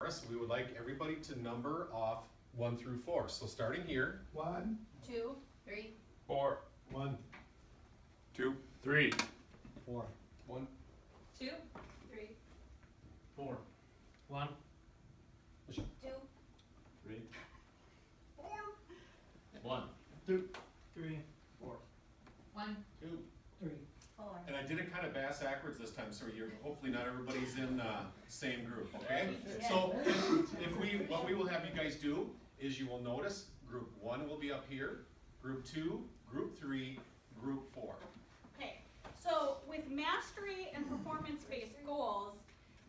us, we would like everybody to number off 1 through 4. So starting here. 1, 2, 3, 4, 1, 2, 3, 4, 1, 2, 3, 4, 1, 2, 3, 4, 1, 2, 3, 4, 1, 2. 3. 4. And I did it kind of bass backwards this time, so you're, hopefully not everybody's in same group, okay? So what we will have you guys do is you will notice group 1 will be up here, group 2, group 3, group 4. Okay, so with mastery and performance-based goals,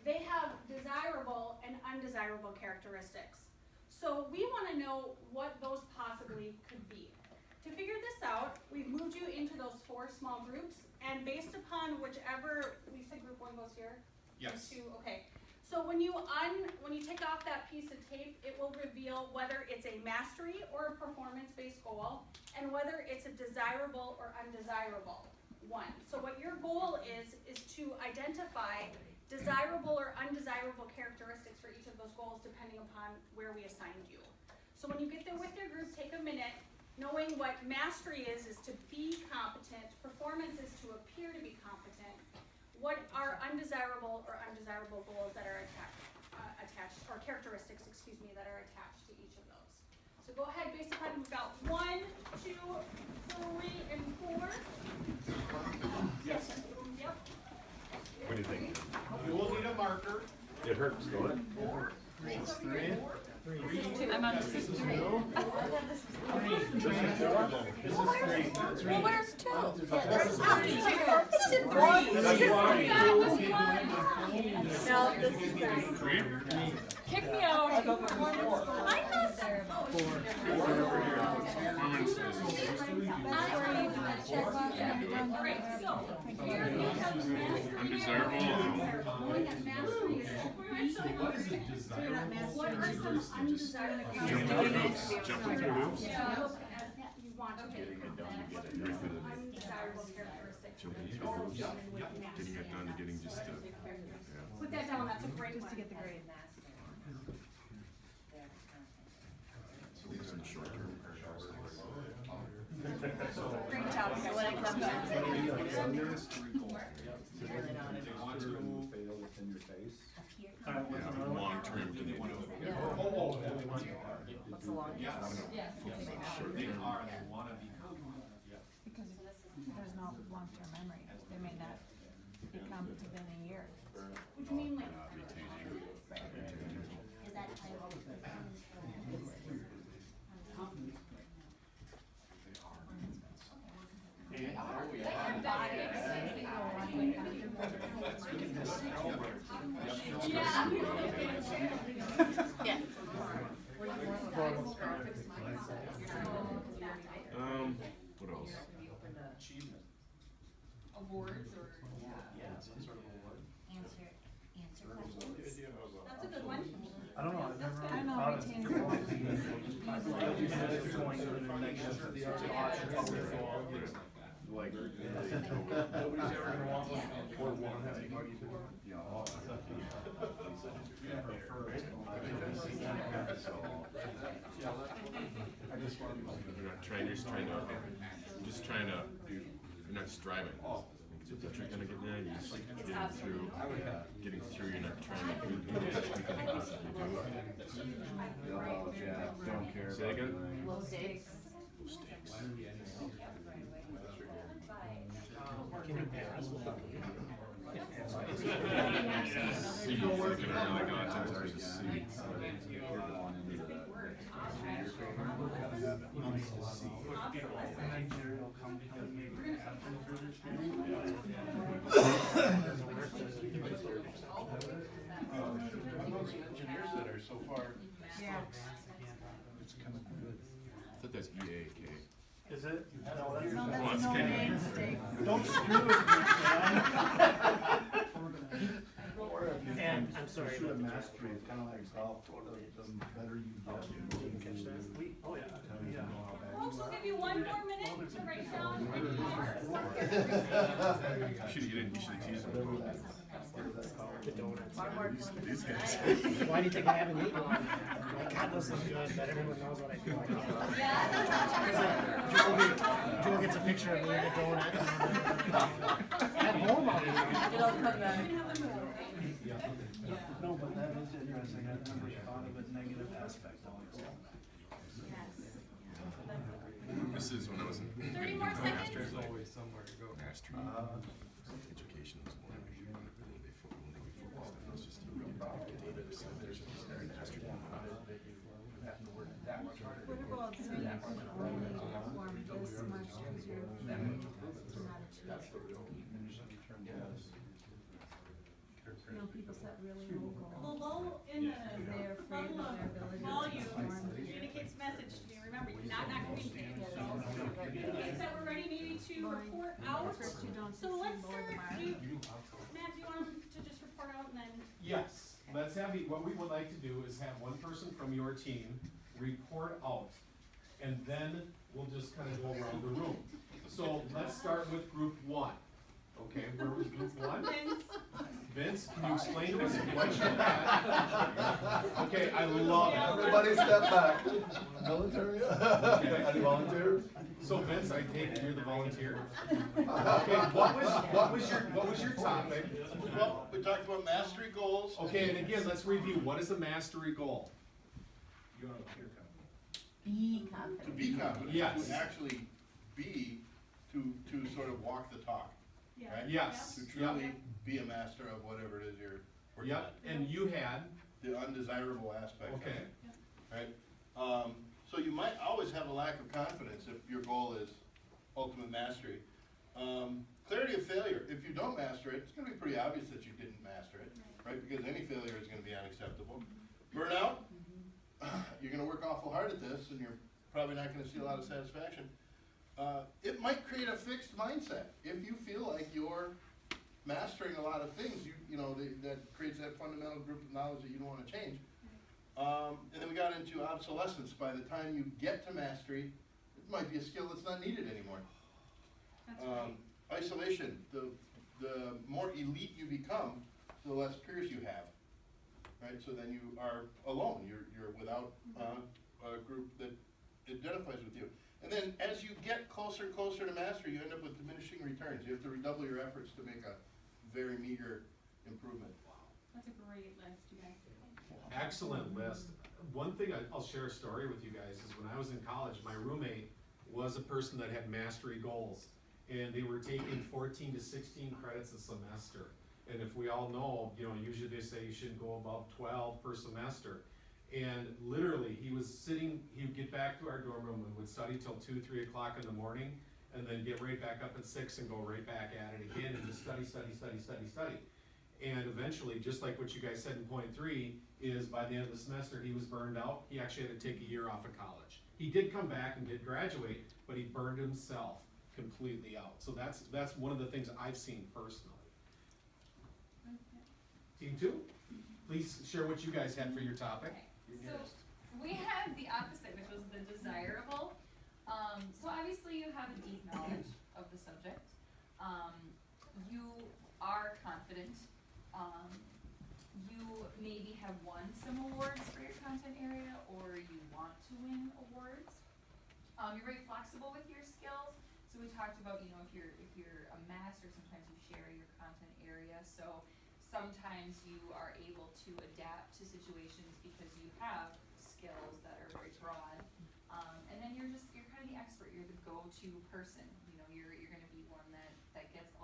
they have desirable and undesirable characteristics. So we want to know what those possibly could be. To figure this out, we've moved you into those 4 small groups, and based upon whichever, we said group 1 goes here? Yes. Group 2, okay. So when you take off that piece of tape, it will reveal whether it's a mastery or a performance-based goal, and whether it's a desirable or undesirable one. So what your goal is to identify desirable or undesirable characteristics for each of those goals depending upon where we assigned you. So when you get there with your group, take a minute, knowing what mastery is to be competent, performance is to appear to be competent, what are undesirable or undesirable goals that are attached, or characteristics, excuse me, that are attached to each of those. So go ahead, based upon, we've got 1, 2, 3, and 4. Yes, sir. Yep. What do you think? You will need a marker. It hurts, don't it? 3. I'm on this is 3. Well, where's 2? This is 3. No, this is 3. Kick me out. I'm not. Undesirable. What is it desirable? Jumping through hoops. Jumping through hoops. You want to get undesirable characteristics. Jumping through hoops. Getting it done to getting just to. Put that down, that's a great one. To get the grade. So these are short term. Great job. Okay, what I come They want to Fail within your face. Long term. Do they want to? What's the longest? Yes. Yes. They are, they want to be competent. Yeah. Because there's no long-term memory. They may not be competent in a year. What do you mean, like? Is that Yeah. What else? Achievement. Awards or? Yeah, some sort of award. answer questions? That's a good one. I don't know, I've never I know, thought of retain it. goals. Like. Nobody's ever gonna want one. Or one. Just trying to, you're not striving. It's that you're gonna get there, you're just getting through, you're not trying to do the best you can possibly do. Don't care. Say again? Low stakes. Mistakes. C, you're gonna really go out to a C. Engineers that are so far. Yeah. It's kind of good. I thought that's EAK. Is it? No, No, that's that's no name stakes. Don't screw with me, man. And sorry. Shoot a mastery, it's kinda like golf, the better you get. Didn't catch that. Oh, yeah, yeah. Folks, we'll give you one more minute to write down any You should've teased them. The donuts. These guys. Why do you think I haven't eaten one? God, those look good, but everyone knows what I do. Joe gets a picture of me in a donut. At home, I'll eat it. No, but that is interesting, I've never thought of a negative aspect of it. This is when I was in. 30 more seconds. There's always somewhere to go. Mastery. Education was one of the when they focused on. It was just a real data centers and starting mastery. What about saying you can only perform this much as your friend to not achieve? You know, people set really low The goals. low in Because the they're afraid of their ability to volume perform. communicates message to me. Remember, you're not communicating. So, indicates that we're ready maybe to report out. First you don't So let's succeed, lower the start, bar. Matt, do you want him to just report out and then? Yes, let's have, what we would like to do is have one person from your team report out. And then we'll just kind of go around the room. So let's start with group one. Okay, where was group one? Vince, Vince, can you explain to us what you had? Okay, I love it. Everybody step back. Military? Any volunteers? So Vince, I take it you're the volunteer? Okay, what was your topic? Well, we talked about mastery goals. Okay, and again, let's review. What is a mastery goal? Be To be confident. Yes. To actually be, to sort of walk the talk, yeah. right? Yes. To truly be a master of whatever it is you're working on. Yep, and you had, The undesirable aspect of okay, it, right? So you might always have a lack of confidence if your goal is ultimate mastery. Clarity of failure, if you don't master it, it's gonna be pretty obvious that you didn't master it, right? Because any failure is gonna be unacceptable. Burnout, you're gonna work awful hard at this and you're probably not gonna see a lot of satisfaction. It might create a fixed mindset. If you feel like you're mastering a lot of things, you know, that creates that fundamental group of knowledge that you don't wanna change. And then we got into obsolescence. By the time you get to mastery, it might be a skill that's not needed anymore. That's right. Isolation, the more elite you become, the less peers you have, right? So then you are alone, you're without a group that identifies with you. And then as you get closer and closer to mastery, you end up with diminishing returns. You have to redouble your efforts to make a very meager improvement. That's a great list, you guys. excellent list. One thing I'll share a story with you guys is when I was in college, my roommate was a person that had mastery goals. And they were taking 14 to 16 credits a semester. And if we all know, you know, usually they say you shouldn't go above 12 per semester. And literally, he was sitting, he would get back to our dorm room and would study till 2, 3 o'clock in the morning, and then get right back up at 6 and go right back at it again and just study. And eventually, just like what you guys said in point 3, is by the end of the semester, he was burned out. He actually had to take a year off of college. He did come back and did graduate, but he burned himself completely out. So that's one of the things I've seen personally. Team 2, please share what you guys had for your topic. So we had the opposite, which was the desirable. So obviously you have a deep knowledge of the subject. You are confident. You maybe have won some awards for your content area, or you want to win awards. You're very flexible with your skills. So we talked about, you know, if you're a master, sometimes you share your content area. So sometimes you are able to adapt to situations because you have skills that are very broad. And then you're kind of the expert, you're the go-to person. You know, you're gonna be one that gets